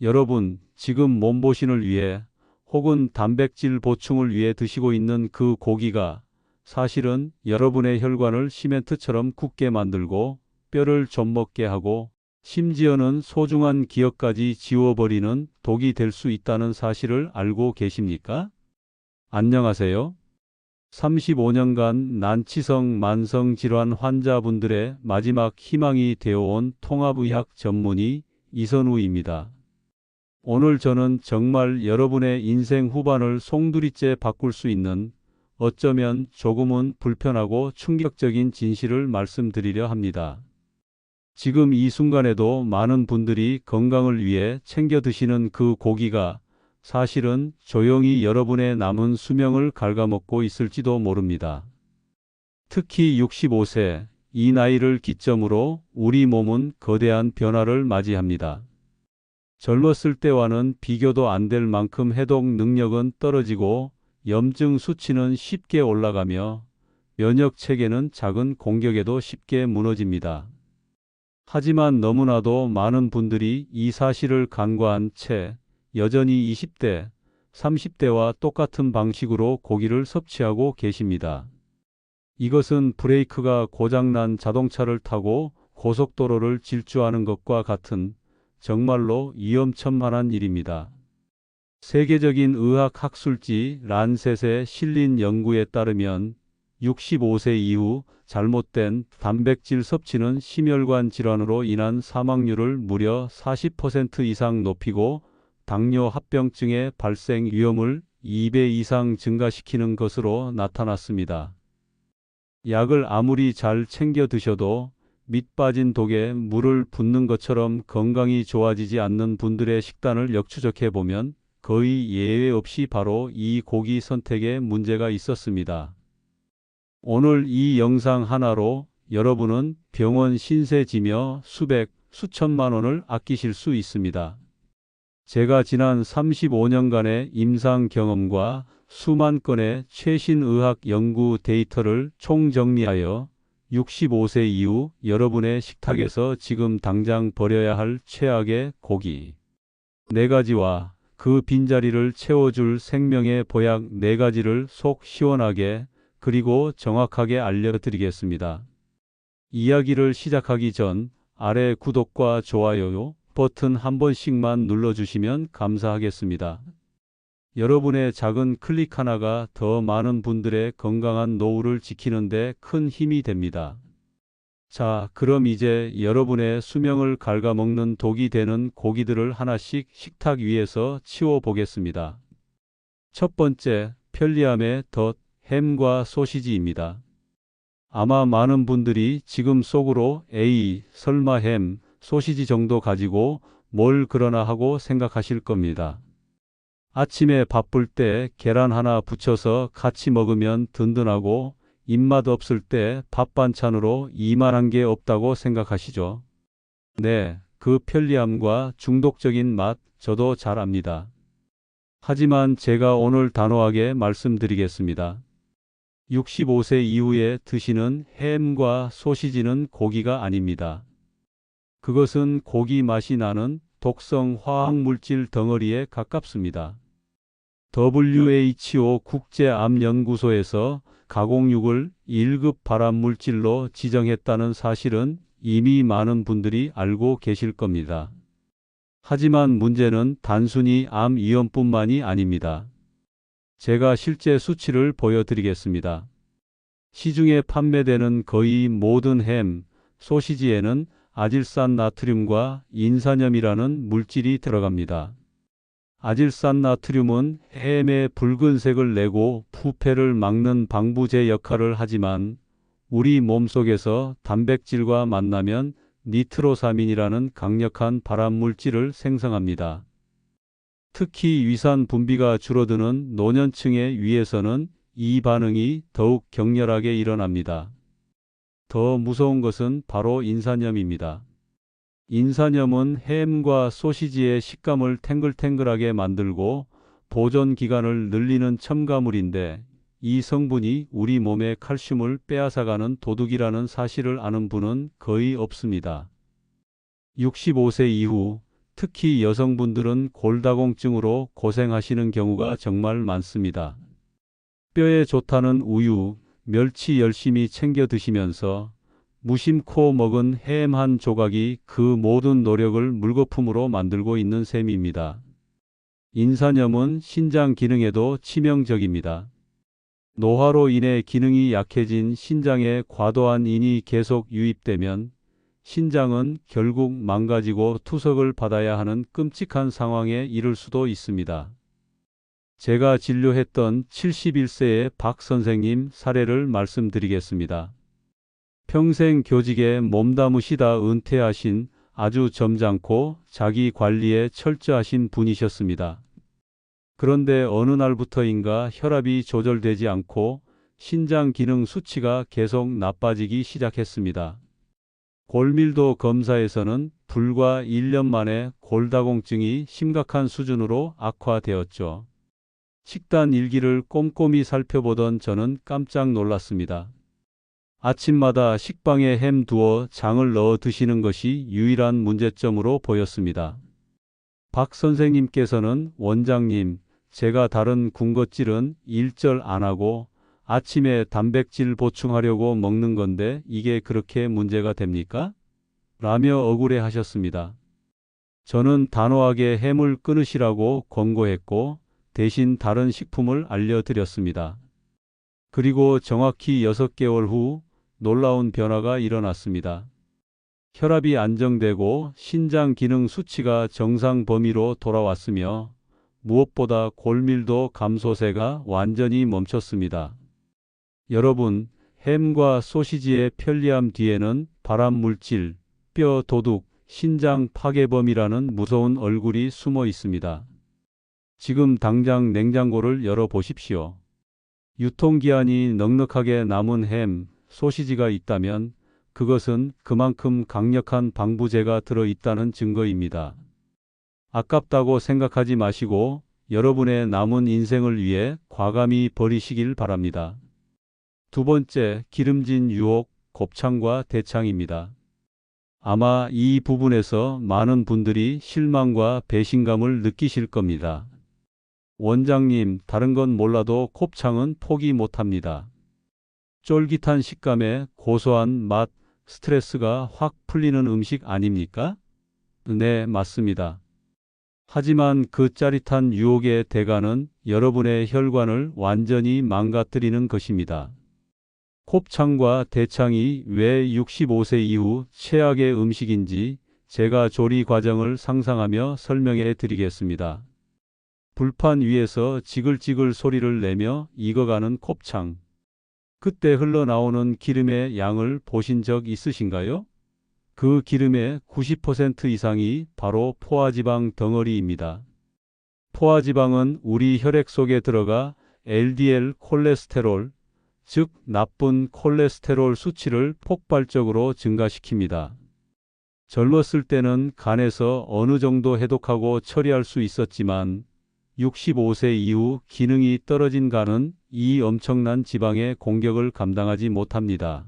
여러분, 지금 몸보신을 위해 혹은 단백질 보충을 위해 드시고 있는 그 고기가 사실은 여러분의 혈관을 시멘트처럼 굳게 만들고 뼈를 좀먹게 하고 심지어는 소중한 기억까지 지워버리는 독이 될 수 있다는 사실을 알고 계십니까? 안녕하세요. 35년간 난치성 만성질환 환자분들의 마지막 희망이 되어온 통합의학 전문의 이선우입니다. 오늘 저는 정말 여러분의 인생 후반을 송두리째 바꿀 수 있는 어쩌면 조금은 불편하고 충격적인 진실을 말씀드리려 합니다. 지금 이 순간에도 많은 분들이 건강을 위해 챙겨 드시는 그 고기가 사실은 조용히 여러분의 남은 수명을 갉아먹고 있을지도 모릅니다. 특히 65세, 이 나이를 기점으로 우리 몸은 거대한 변화를 맞이합니다. 젊었을 때와는 비교도 안 될 만큼 해독 능력은 떨어지고 염증 수치는 쉽게 올라가며 면역 체계는 작은 공격에도 쉽게 무너집니다. 하지만 너무나도 많은 분들이 이 사실을 간과한 채 여전히 20대, 30대와 똑같은 방식으로 고기를 섭취하고 계십니다. 이것은 브레이크가 고장난 자동차를 타고 고속도로를 질주하는 것과 같은 정말로 위험천만한 일입니다. 세계적인 의학 학술지 란셋에 실린 연구에 따르면 65세 이후 잘못된 단백질 섭취는 심혈관 질환으로 인한 사망률을 무려 40% 이상 높이고 당뇨 합병증의 발생 위험을 2배 이상 증가시키는 것으로 나타났습니다. 약을 아무리 잘 챙겨 드셔도 밑 빠진 독에 물을 붓는 것처럼 건강이 좋아지지 않는 분들의 식단을 역추적해 보면 거의 예외 없이 바로 이 고기 선택에 문제가 있었습니다. 오늘 이 영상 하나로 여러분은 병원 신세 지며 수백, 수천만 원을 아끼실 수 있습니다. 제가 지난 35년간의 임상 경험과 수만 건의 최신 의학 연구 데이터를 총정리하여 65세 이후 여러분의 식탁에서 지금 당장 버려야 할 최악의 고기 4가지와 그 빈자리를 채워줄 생명의 보약 4가지를 속 시원하게 그리고 정확하게 알려드리겠습니다. 이야기를 시작하기 전 아래 구독과 좋아요 버튼 한 번씩만 눌러주시면 감사하겠습니다. 여러분의 작은 클릭 하나가 더 많은 분들의 건강한 노후를 지키는 데 큰 힘이 됩니다. 자, 그럼 이제 여러분의 수명을 갉아먹는 독이 되는 고기들을 하나씩 식탁 위에서 치워보겠습니다. 첫 번째, 편리함의 덫, 햄과 소시지입니다. 아마 많은 분들이 지금 속으로 에이, 설마 햄, 소시지 정도 가지고 뭘 그러나 하고 생각하실 겁니다. 아침에 바쁠 때 계란 하나 부쳐서 같이 먹으면 든든하고 입맛 없을 때 밥 반찬으로 이만한 게 없다고 생각하시죠? 네, 그 편리함과 중독적인 맛 저도 잘 압니다. 하지만 제가 오늘 단호하게 말씀드리겠습니다. 65세 이후에 드시는 햄과 소시지는 고기가 아닙니다. 그것은 고기 맛이 나는 독성 화학물질 덩어리에 가깝습니다. WHO 국제암연구소에서 가공육을 1급 발암물질로 지정했다는 사실은 이미 많은 분들이 알고 계실 겁니다. 하지만 문제는 단순히 암 위험뿐만이 아닙니다. 제가 실제 수치를 보여드리겠습니다. 시중에 판매되는 거의 모든 햄, 소시지에는 아질산 나트륨과 인산염이라는 물질이 들어갑니다. 아질산 나트륨은 햄의 붉은색을 내고 부패를 막는 방부제 역할을 하지만 우리 몸속에서 단백질과 만나면 니트로사민이라는 강력한 발암물질을 생성합니다. 특히 위산 분비가 줄어드는 노년층에 의해서는 이 반응이 더욱 격렬하게 일어납니다. 더 무서운 것은 바로 인산염입니다. 인산염은 햄과 소시지의 식감을 탱글탱글하게 만들고 보존 기간을 늘리는 첨가물인데 이 성분이 우리 몸의 칼슘을 빼앗아가는 도둑이라는 사실을 아는 분은 거의 없습니다. 65세 이후 특히 여성분들은 골다공증으로 고생하시는 경우가 정말 많습니다. 뼈에 좋다는 우유, 멸치 열심히 챙겨 드시면서 무심코 먹은 햄 한 조각이 그 모든 노력을 물거품으로 만들고 있는 셈입니다. 인산염은 신장 기능에도 치명적입니다. 노화로 인해 기능이 약해진 신장에 과도한 인이 계속 유입되면 신장은 결국 망가지고 투석을 받아야 하는 끔찍한 상황에 이를 수도 있습니다. 제가 진료했던 71세의 박 선생님 사례를 말씀드리겠습니다. 평생 교직에 몸담으시다 은퇴하신 아주 점잖고 자기 관리에 철저하신 분이셨습니다. 그런데 어느 날부터인가 혈압이 조절되지 않고 신장 기능 수치가 계속 나빠지기 시작했습니다. 골밀도 검사에서는 불과 1년 만에 골다공증이 심각한 수준으로 악화되었죠. 식단 일기를 꼼꼼히 살펴보던 저는 깜짝 놀랐습니다. 아침마다 식빵에 햄 두어 장을 넣어 드시는 것이 유일한 문제점으로 보였습니다. 박 선생님께서는 원장님, 제가 다른 군것질은 일절 안 하고 아침에 단백질 보충하려고 먹는 건데 이게 그렇게 문제가 됩니까? 라며 억울해 하셨습니다. 저는 단호하게 햄을 끊으시라고 권고했고 대신 다른 식품을 알려드렸습니다. 그리고 정확히 6개월 후 놀라운 변화가 일어났습니다. 혈압이 안정되고 신장 기능 수치가 정상 범위로 돌아왔으며 무엇보다 골밀도 감소세가 완전히 멈췄습니다. 여러분, 햄과 소시지의 편리함 뒤에는 발암물질, 뼈 도둑, 신장 파괴범이라는 무서운 얼굴이 숨어 있습니다. 지금 당장 냉장고를 열어보십시오. 유통기한이 넉넉하게 남은 햄, 소시지가 있다면 그것은 그만큼 강력한 방부제가 들어있다는 증거입니다. 아깝다고 생각하지 마시고 여러분의 남은 인생을 위해 과감히 버리시길 바랍니다. 두 번째, 기름진 유혹, 곱창과 대창입니다. 아마 이 부분에서 많은 분들이 실망과 배신감을 느끼실 겁니다. 원장님, 다른 건 몰라도 곱창은 포기 못합니다. 쫄깃한 식감에 고소한 맛, 스트레스가 확 풀리는 음식 아닙니까? 네, 맞습니다. 하지만 그 짜릿한 유혹의 대가는 여러분의 혈관을 완전히 망가뜨리는 것입니다. 곱창과 대창이 왜 65세 이후 최악의 음식인지 제가 조리 과정을 상상하며 설명해 드리겠습니다. 불판 위에서 지글지글 소리를 내며 익어가는 곱창. 그때 흘러나오는 기름의 양을 보신 적 있으신가요? 그 기름의 90% 이상이 바로 포화지방 덩어리입니다. 포화지방은 우리 혈액 속에 들어가 LDL 콜레스테롤, 즉 나쁜 콜레스테롤 수치를 폭발적으로 증가시킵니다. 젊었을 때는 간에서 어느 정도 해독하고 처리할 수 있었지만 65세 이후 기능이 떨어진 간은 이 엄청난 지방의 공격을 감당하지 못합니다.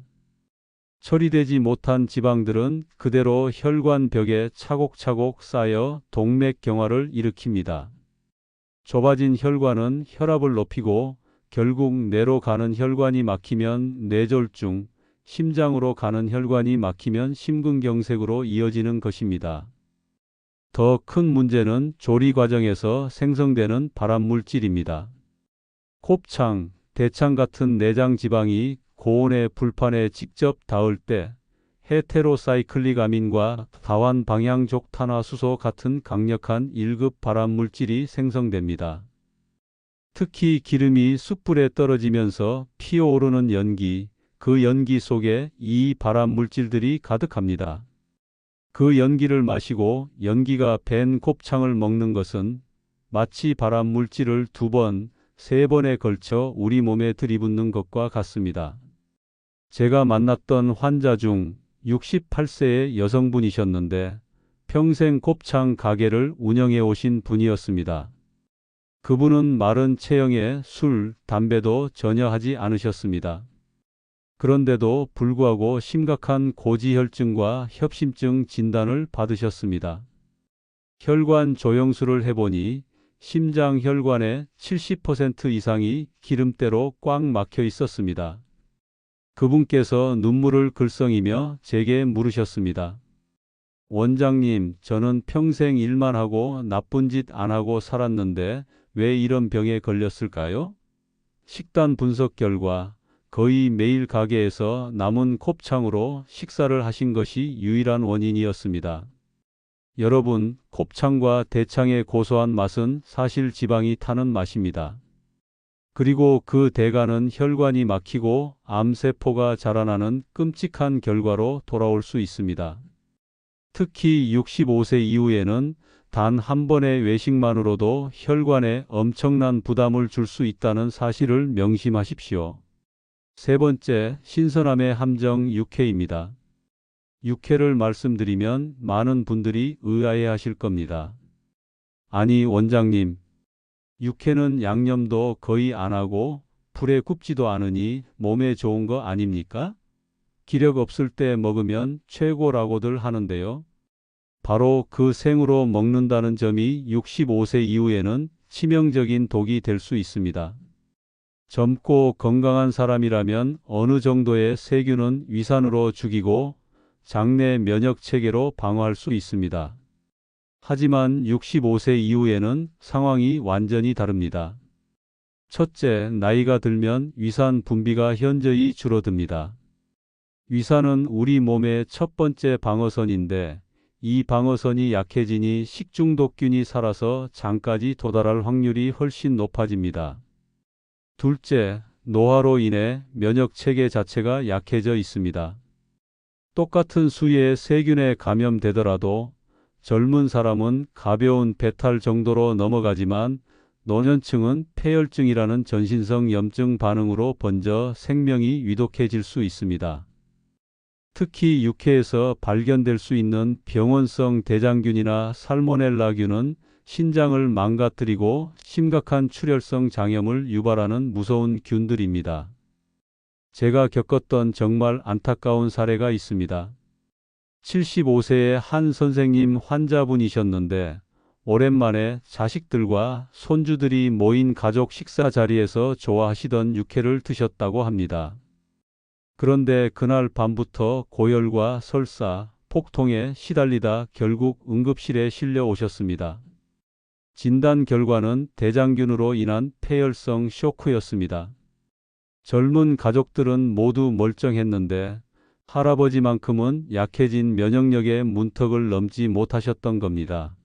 처리되지 못한 지방들은 그대로 혈관 벽에 차곡차곡 쌓여 동맥경화를 일으킵니다. 좁아진 혈관은 혈압을 높이고 결국 뇌로 가는 혈관이 막히면 뇌졸중, 심장으로 가는 혈관이 막히면 심근경색으로 이어지는 것입니다. 더 큰 문제는 조리 과정에서 생성되는 발암물질입니다. 곱창, 대창 같은 내장 지방이 고온의 불판에 직접 닿을 때 헤테로사이클릭 아민과 다환 방향족 탄화수소 같은 강력한 1급 발암물질이 생성됩니다. 특히 기름이 숯불에 떨어지면서 피어오르는 연기, 그 연기 속에 이 발암물질들이 가득합니다. 그 연기를 마시고 연기가 밴 곱창을 먹는 것은 마치 발암물질을 2번, 3번에 걸쳐 우리 몸에 들이붓는 것과 같습니다. 제가 만났던 환자 중 68세의 여성분이셨는데 평생 곱창 가게를 운영해 오신 분이었습니다. 그분은 마른 체형에 술, 담배도 전혀 하지 않으셨습니다. 그런데도 불구하고 심각한 고지혈증과 협심증 진단을 받으셨습니다. 혈관 조영술을 해보니 심장 혈관의 70% 이상이 기름때로 꽉 막혀 있었습니다. 그분께서 눈물을 글썽이며 제게 물으셨습니다. 원장님, 저는 평생 일만 하고 나쁜 짓 안 하고 살았는데 왜 이런 병에 걸렸을까요? 식단 분석 결과 거의 매일 가게에서 남은 곱창으로 식사를 하신 것이 유일한 원인이었습니다. 여러분, 곱창과 대창의 고소한 맛은 사실 지방이 타는 맛입니다. 그리고 그 대가는 혈관이 막히고 암세포가 자라나는 끔찍한 결과로 돌아올 수 있습니다. 특히 65세 이후에는 단 한 번의 외식만으로도 혈관에 엄청난 부담을 줄 수 있다는 사실을 명심하십시오. 세 번째, 신선함의 함정 육회입니다. 육회를 말씀드리면 많은 분들이 의아해 하실 겁니다. 아니, 원장님, 육회는 양념도 거의 안 하고 불에 굽지도 않으니 몸에 좋은 거 아닙니까? 기력 없을 때 먹으면 최고라고들 하는데요. 바로 그 생으로 먹는다는 점이 65세 이후에는 치명적인 독이 될 수 있습니다. 젊고 건강한 사람이라면 어느 정도의 세균은 위산으로 죽이고 장내 면역 체계로 방어할 수 있습니다. 하지만 65세 이후에는 상황이 완전히 다릅니다. 첫째, 나이가 들면 위산 분비가 현저히 줄어듭니다. 위산은 우리 몸의 첫 번째 방어선인데 이 방어선이 약해지니 식중독균이 살아서 장까지 도달할 확률이 훨씬 높아집니다. 둘째, 노화로 인해 면역 체계 자체가 약해져 있습니다. 똑같은 수의 세균에 감염되더라도 젊은 사람은 가벼운 배탈 정도로 넘어가지만 노년층은 폐혈증이라는 전신성 염증 반응으로 번져 생명이 위독해질 수 있습니다. 특히 육회에서 발견될 수 있는 병원성 대장균이나 살모넬라균은 신장을 망가뜨리고 심각한 출혈성 장염을 유발하는 무서운 균들입니다. 제가 겪었던 정말 안타까운 사례가 있습니다. 75세의 한 선생님 환자분이셨는데 오랜만에 자식들과 손주들이 모인 가족 식사 자리에서 좋아하시던 육회를 드셨다고 합니다. 그런데 그날 밤부터 고열과 설사, 폭통에 시달리다 결국 응급실에 실려 오셨습니다. 진단 결과는 대장균으로 인한 폐혈성 쇼크였습니다. 젊은 가족들은 모두 멀쩡했는데 할아버지만큼은 약해진 면역력의 문턱을 넘지 못하셨던 겁니다.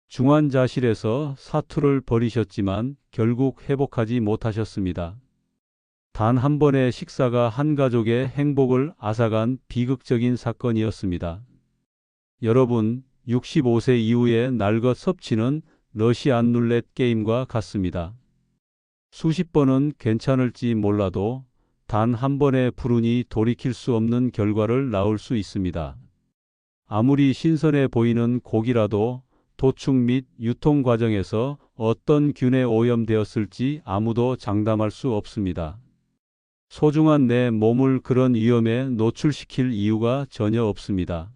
중환자실에서 사투를 벌이셨지만 결국 회복하지 못하셨습니다. 단 한 번의 식사가 한 가족의 행복을 앗아간 비극적인 사건이었습니다. 여러분, 65세 이후의 날것 섭취는 러시안 룰렛 게임과 같습니다. 수십 번은 괜찮을지 몰라도 단 한 번의 불운이 돌이킬 수 없는 결과를 낳을 수 있습니다. 아무리 신선해 보이는 고기라도 도축 및 유통 과정에서 어떤 균에 오염되었을지 아무도 장담할 수 없습니다. 소중한 내 몸을 그런 위험에 노출시킬 이유가 전혀 없습니다.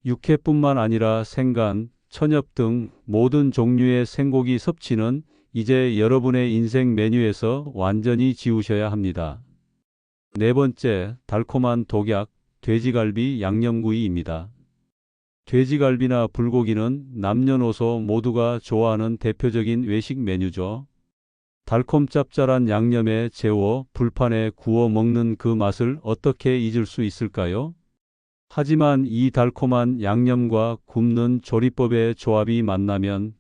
육회뿐만 아니라 생간, 천엽 등 모든 종류의 생고기 섭취는 이제 여러분의 인생 메뉴에서 완전히 지우셔야 합니다. 네 번째, 달콤한 독약, 돼지갈비 양념구이입니다. 돼지갈비나 불고기는 남녀노소 모두가 좋아하는 대표적인 외식 메뉴죠. 달콤 짭짤한 양념에 재워 불판에 구워 먹는 그 맛을 어떻게 잊을 수 있을까요? 하지만 이 달콤한 양념과 굽는 조리법의 조합이 만나면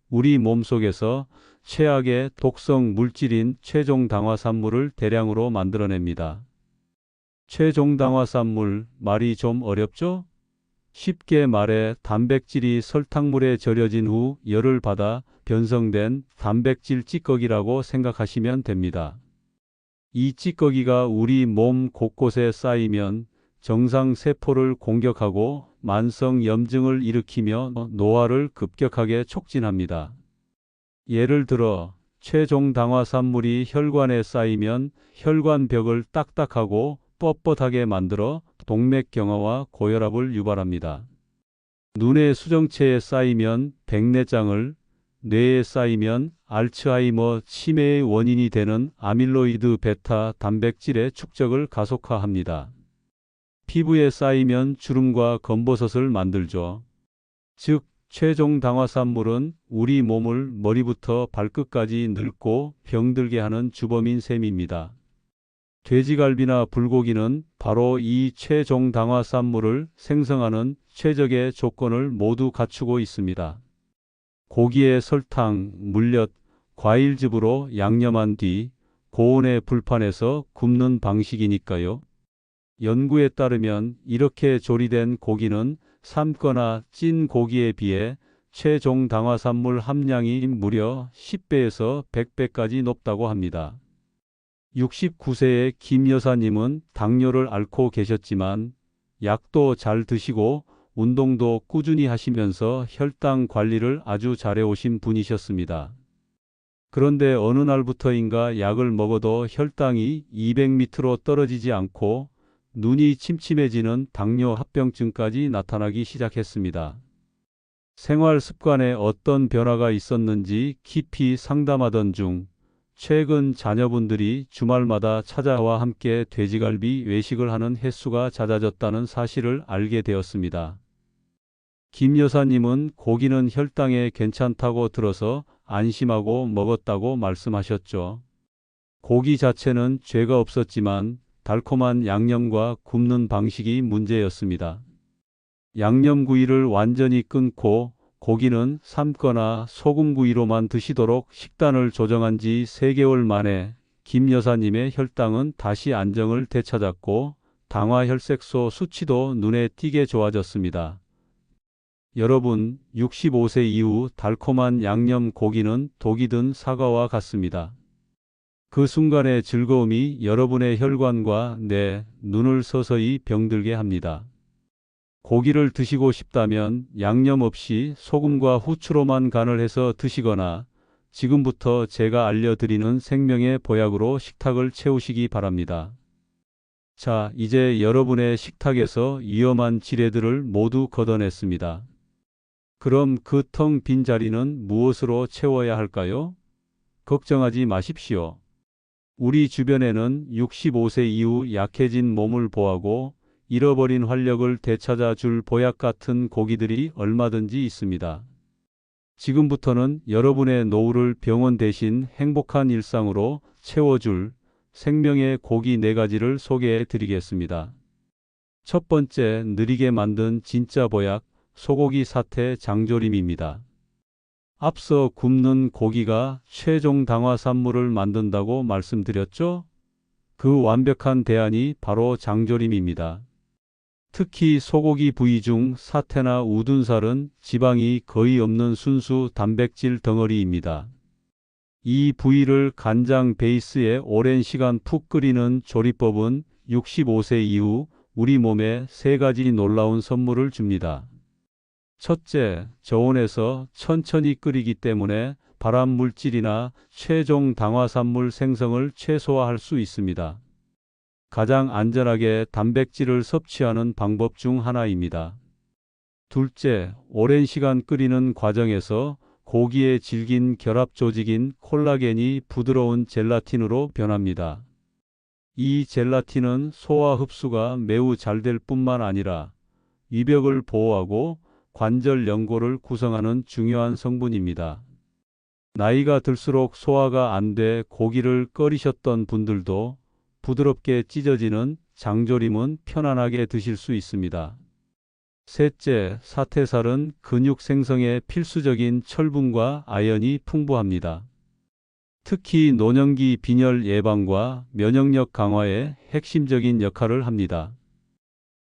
우리 몸속에서 최악의 독성 물질인 최종당화산물을 대량으로 만들어냅니다. 최종당화산물, 말이 좀 어렵죠? 쉽게 말해 단백질이 설탕물에 절여진 후 열을 받아 변성된 단백질 찌꺼기라고 생각하시면 됩니다. 이 찌꺼기가 우리 몸 곳곳에 쌓이면 정상 세포를 공격하고 만성 염증을 일으키며 노화를 급격하게 촉진합니다. 예를 들어 최종당화산물이 혈관에 쌓이면 혈관벽을 딱딱하고 뻣뻣하게 만들어 동맥경화와 고혈압을 유발합니다. 눈의 수정체에 쌓이면 백내장을, 뇌에 쌓이면 알츠하이머 치매의 원인이 되는 아밀로이드 베타 단백질의 축적을 가속화합니다. 피부에 쌓이면 주름과 검버섯을 만들죠. 즉, 최종 당화산물은 우리 몸을 머리부터 발끝까지 늙고 병들게 하는 주범인 셈입니다. 돼지갈비나 불고기는 바로 이 최종 당화산물을 생성하는 최적의 조건을 모두 갖추고 있습니다. 고기에 설탕, 물엿, 과일즙으로 양념한 뒤 고온의 불판에서 굽는 방식이니까요. 연구에 따르면 이렇게 조리된 고기는 삶거나 찐 고기에 비해 최종 당화산물 함량이 무려 10배에서 100배까지 높다고 합니다. 69세의 김 여사님은 당뇨를 앓고 계셨지만 약도 잘 드시고 운동도 꾸준히 하시면서 혈당 관리를 아주 잘해오신 분이셨습니다. 그런데 어느 날부터인가 약을 먹어도 혈당이 200 밑으로 떨어지지 않고 눈이 침침해지는 당뇨 합병증까지 나타나기 시작했습니다. 생활 습관에 어떤 변화가 있었는지 깊이 상담하던 중 최근 자녀분들이 주말마다 찾아와 함께 돼지갈비 외식을 하는 횟수가 잦아졌다는 사실을 알게 되었습니다. 김 여사님은 고기는 혈당에 괜찮다고 들어서 안심하고 먹었다고 말씀하셨죠. 고기 자체는 죄가 없었지만 달콤한 양념과 굽는 방식이 문제였습니다. 양념구이를 완전히 끊고 고기는 삶거나 소금구이로만 드시도록 식단을 조정한 지 3개월 만에 김 여사님의 혈당은 다시 안정을 되찾았고 당화혈색소 수치도 눈에 띄게 좋아졌습니다. 여러분, 65세 이후 달콤한 양념 고기는 독이 든 사과와 같습니다. 그 순간의 즐거움이 여러분의 혈관과 뇌, 눈을 서서히 병들게 합니다. 고기를 드시고 싶다면 양념 없이 소금과 후추로만 간을 해서 드시거나 지금부터 제가 알려드리는 생명의 보약으로 식탁을 채우시기 바랍니다. 자, 이제 여러분의 식탁에서 위험한 지뢰들을 모두 걷어냈습니다. 그럼 그 텅 빈 자리는 무엇으로 채워야 할까요? 걱정하지 마십시오. 우리 주변에는 65세 이후 약해진 몸을 보하고 잃어버린 활력을 되찾아 줄 보약 같은 고기들이 얼마든지 있습니다. 지금부터는 여러분의 노후를 병원 대신 행복한 일상으로 채워줄 생명의 고기 4가지를 소개해 드리겠습니다. 첫 번째, 느리게 만든 진짜 보약, 소고기 사태 장조림입니다. 앞서 굽는 고기가 최종 당화산물을 만든다고 말씀드렸죠? 그 완벽한 대안이 바로 장조림입니다. 특히 소고기 부위 중 사태나 우둔살은 지방이 거의 없는 순수 단백질 덩어리입니다. 이 부위를 간장 베이스에 오랜 시간 푹 끓이는 조리법은 65세 이후 우리 몸에 3가지 놀라운 선물을 줍니다. 첫째, 저온에서 천천히 끓이기 때문에 발암 물질이나 최종 당화산물 생성을 최소화할 수 있습니다. 가장 안전하게 단백질을 섭취하는 방법 중 하나입니다. 둘째, 오랜 시간 끓이는 과정에서 고기의 질긴 결합 조직인 콜라겐이 부드러운 젤라틴으로 변합니다. 이 젤라틴은 소화 흡수가 매우 잘 될 뿐만 아니라 위벽을 보호하고 관절 연골을 구성하는 중요한 성분입니다. 나이가 들수록 소화가 안 돼 고기를 꺼리셨던 분들도 부드럽게 찢어지는 장조림은 편안하게 드실 수 있습니다. 셋째, 사태살은 근육 생성에 필수적인 철분과 아연이 풍부합니다. 특히 노년기 빈혈 예방과 면역력 강화에 핵심적인 역할을 합니다.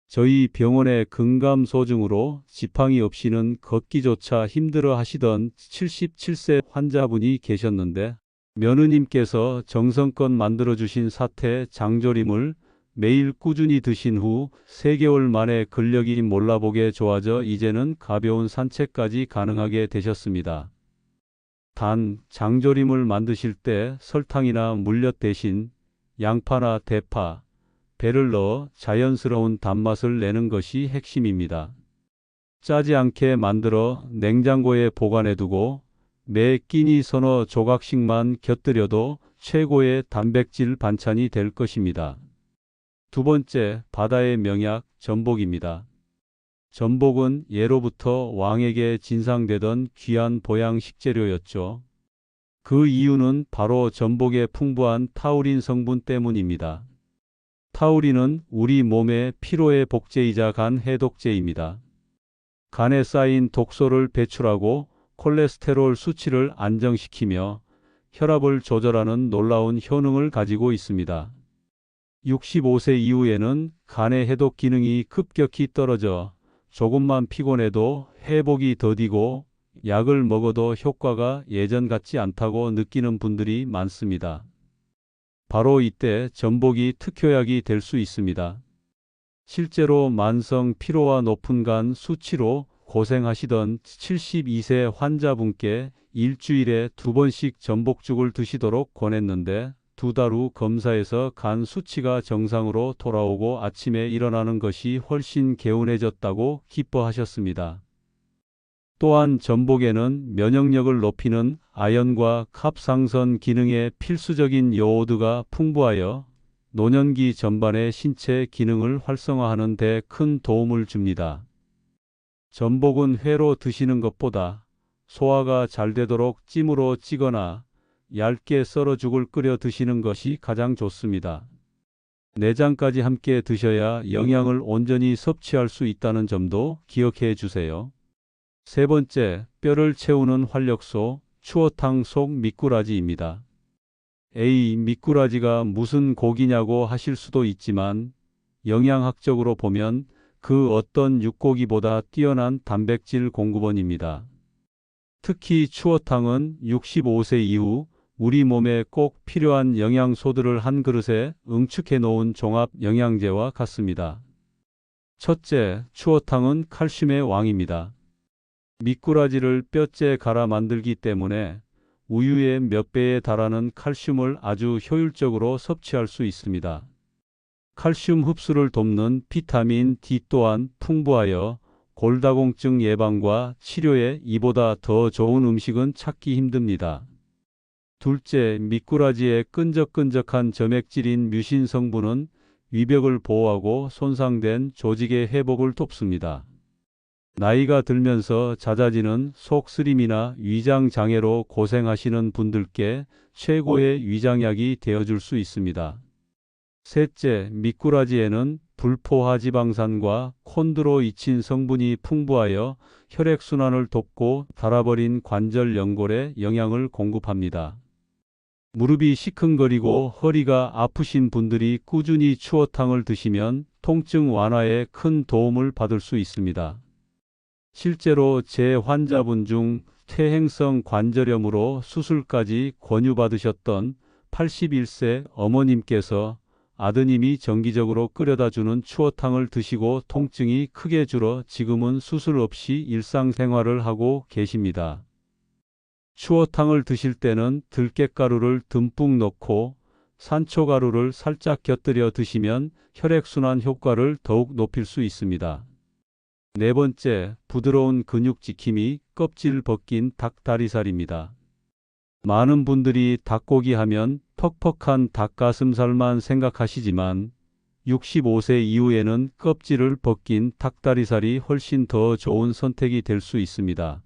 저희 병원의 근감소증으로 지팡이 없이는 걷기조차 힘들어 하시던 77세 환자분이 계셨는데 며느님께서 정성껏 만들어주신 사태 장조림을 매일 꾸준히 드신 후 3개월 만에 근력이 몰라보게 좋아져 이제는 가벼운 산책까지 가능하게 되셨습니다. 단, 장조림을 만드실 때 설탕이나 물엿 대신 양파나 대파, 배를 넣어 자연스러운 단맛을 내는 것이 핵심입니다. 짜지 않게 만들어 냉장고에 보관해두고 매 끼니 서너 조각씩만 곁들여도 최고의 단백질 반찬이 될 것입니다. 두 번째, 바다의 명약 전복입니다. 전복은 예로부터 왕에게 진상되던 귀한 보양 식재료였죠. 그 이유는 바로 전복의 풍부한 타우린 성분 때문입니다. 타우린은 우리 몸의 피로의 복제이자 간 해독제입니다. 간에 쌓인 독소를 배출하고 콜레스테롤 수치를 안정시키며 혈압을 조절하는 놀라운 효능을 가지고 있습니다. 65세 이후에는 간의 해독 기능이 급격히 떨어져 조금만 피곤해도 회복이 더디고 약을 먹어도 효과가 예전 같지 않다고 느끼는 분들이 많습니다. 바로 이때 전복이 특효약이 될 수 있습니다. 실제로 만성 피로와 높은 간 수치로 고생하시던 72세 환자분께 일주일에 2번씩 전복죽을 드시도록 권했는데 2달 후 검사에서 간 수치가 정상으로 돌아오고 아침에 일어나는 것이 훨씬 개운해졌다고 기뻐하셨습니다. 또한 전복에는 면역력을 높이는 아연과 갑상선 기능에 필수적인 요오드가 풍부하여 노년기 전반의 신체 기능을 활성화하는 데 큰 도움을 줍니다. 전복은 회로 드시는 것보다 소화가 잘 되도록 찜으로 찌거나 얇게 썰어 죽을 끓여 드시는 것이 가장 좋습니다. 내장까지 함께 드셔야 영양을 온전히 섭취할 수 있다는 점도 기억해 주세요. 세 번째, 뼈를 채우는 활력소, 추어탕 속 미꾸라지입니다. 에이, 미꾸라지가 무슨 고기냐고 하실 수도 있지만 영양학적으로 보면 그 어떤 육고기보다 뛰어난 단백질 공급원입니다. 특히 추어탕은 65세 이후 우리 몸에 꼭 필요한 영양소들을 한 그릇에 응축해 놓은 종합 영양제와 같습니다. 첫째, 추어탕은 칼슘의 왕입니다. 미꾸라지를 뼈째 갈아 만들기 때문에 우유의 몇 배에 달하는 칼슘을 아주 효율적으로 섭취할 수 있습니다. 칼슘 흡수를 돕는 비타민 D 또한 풍부하여 골다공증 예방과 치료에 이보다 더 좋은 음식은 찾기 힘듭니다. 둘째, 미꾸라지의 끈적끈적한 점액질인 뮤신 성분은 위벽을 보호하고 손상된 조직의 회복을 돕습니다. 나이가 들면서 잦아지는 속쓰림이나 위장 장애로 고생하시는 분들께 최고의 위장약이 되어줄 수 있습니다. 셋째, 미꾸라지에는 불포화지방산과 콘드로이친 성분이 풍부하여 혈액순환을 돕고 닳아버린 관절 연골에 영양을 공급합니다. 무릎이 시큰거리고 허리가 아프신 분들이 꾸준히 추어탕을 드시면 통증 완화에 큰 도움을 받을 수 있습니다. 실제로 제 환자분 중 퇴행성 관절염으로 수술까지 권유받으셨던 81세 어머님께서 아드님이 정기적으로 끓여다 주는 추어탕을 드시고 통증이 크게 줄어 지금은 수술 없이 일상생활을 하고 계십니다. 추어탕을 드실 때는 들깨가루를 듬뿍 넣고 산초가루를 살짝 곁들여 드시면 혈액순환 효과를 더욱 높일 수 있습니다. 네 번째, 부드러운 근육 지킴이 껍질 벗긴 닭다리살입니다. 많은 분들이 닭고기 하면 퍽퍽한 닭가슴살만 생각하시지만 65세 이후에는 껍질을 벗긴 닭다리살이 훨씬 더 좋은 선택이 될 수 있습니다.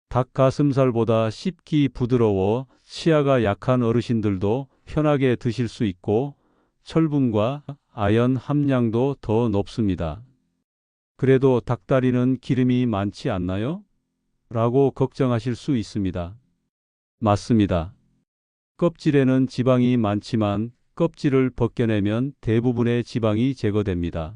닭가슴살보다 씹기 부드러워 치아가 약한 어르신들도 편하게 드실 수 있고 철분과 아연 함량도 더 높습니다. 그래도 닭다리는 기름이 많지 않나요? 라고 걱정하실 수 있습니다. 맞습니다. 껍질에는 지방이 많지만 껍질을 벗겨내면 대부분의 지방이 제거됩니다.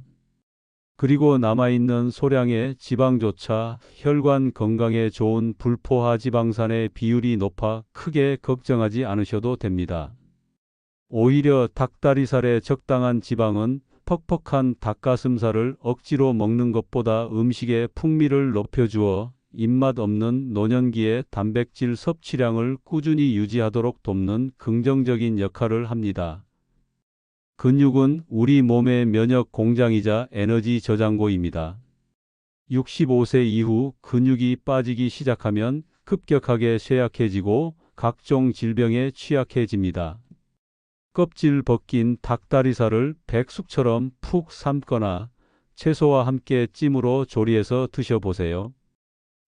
그리고 남아있는 소량의 지방조차 혈관 건강에 좋은 불포화지방산의 비율이 높아 크게 걱정하지 않으셔도 됩니다. 오히려 닭다리살의 적당한 지방은 퍽퍽한 닭가슴살을 억지로 먹는 것보다 음식의 풍미를 높여주어 입맛 없는 노년기의 단백질 섭취량을 꾸준히 유지하도록 돕는 긍정적인 역할을 합니다. 근육은 우리 몸의 면역 공장이자 에너지 저장고입니다. 65세 이후 근육이 빠지기 시작하면 급격하게 쇠약해지고 각종 질병에 취약해집니다. 껍질 벗긴 닭다리살을 백숙처럼 푹 삶거나 채소와 함께 찜으로 조리해서 드셔보세요.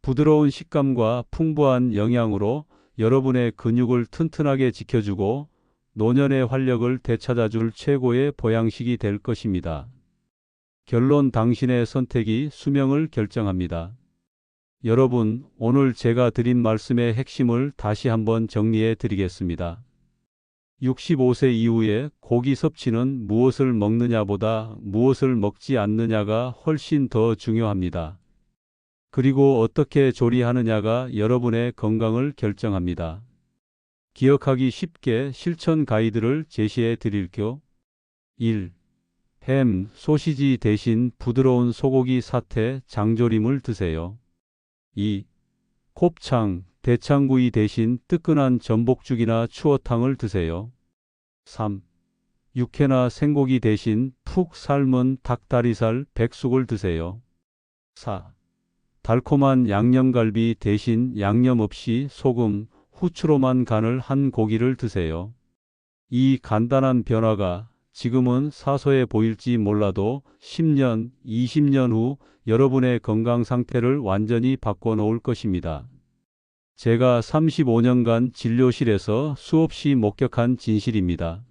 부드러운 식감과 풍부한 영양으로 여러분의 근육을 튼튼하게 지켜주고 노년의 활력을 되찾아줄 최고의 보양식이 될 것입니다. 결론, 당신의 선택이 수명을 결정합니다. 여러분, 오늘 제가 드린 말씀의 핵심을 다시 한번 정리해 드리겠습니다. 65세 이후에 고기 섭취는 무엇을 먹느냐보다 무엇을 먹지 않느냐가 훨씬 더 중요합니다. 그리고 어떻게 조리하느냐가 여러분의 건강을 결정합니다. 기억하기 쉽게 실천 가이드를 제시해 드릴게요. 1. 햄, 소시지 대신 부드러운 소고기 사태, 장조림을 드세요. 2. 곱창, 대창구이 대신 뜨끈한 전복죽이나 추어탕을 드세요. 3. 육회나 생고기 대신 푹 삶은 닭다리살, 백숙을 드세요. 4. 달콤한 양념갈비 대신 양념 없이 소금, 후추로만 간을 한 고기를 드세요. 이 간단한 변화가 지금은 사소해 보일지 몰라도 10년, 20년 후 여러분의 건강 상태를 완전히 바꿔놓을 것입니다. 제가 35년간 진료실에서 수없이 목격한 진실입니다.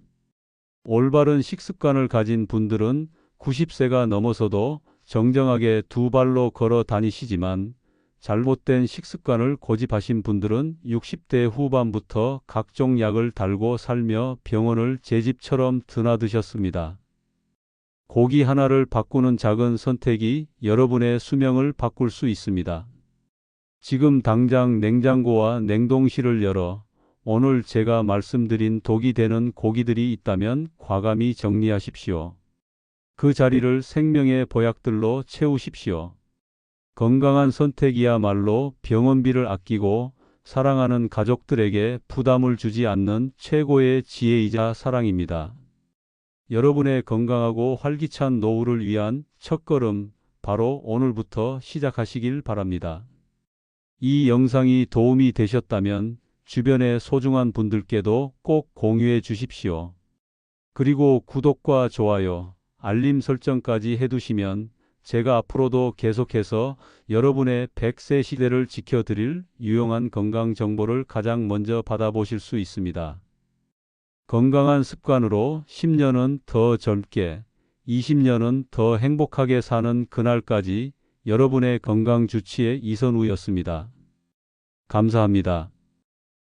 올바른 식습관을 가진 분들은 90세가 넘어서도 정정하게 두 발로 걸어 다니시지만 잘못된 식습관을 고집하신 분들은 60대 후반부터 각종 약을 달고 살며 병원을 제 집처럼 드나드셨습니다. 고기 하나를 바꾸는 작은 선택이 여러분의 수명을 바꿀 수 있습니다. 지금 당장 냉장고와 냉동실을 열어 오늘 제가 말씀드린 독이 되는 고기들이 있다면 과감히 정리하십시오. 그 자리를 생명의 보약들로 채우십시오. 건강한 선택이야말로 병원비를 아끼고 사랑하는 가족들에게 부담을 주지 않는 최고의 지혜이자 사랑입니다. 여러분의 건강하고 활기찬 노후를 위한 첫걸음, 바로 오늘부터 시작하시길 바랍니다. 이 영상이 도움이 되셨다면 주변의 소중한 분들께도 꼭 공유해 주십시오. 그리고 구독과 좋아요, 알림 설정까지 해두시면 제가 앞으로도 계속해서 여러분의 100세 시대를 지켜드릴 유용한 건강 정보를 가장 먼저 받아보실 수 있습니다. 건강한 습관으로 10년은 더 젊게, 20년은 더 행복하게 사는 그날까지 여러분의 건강 주치의 이선우였습니다. 감사합니다.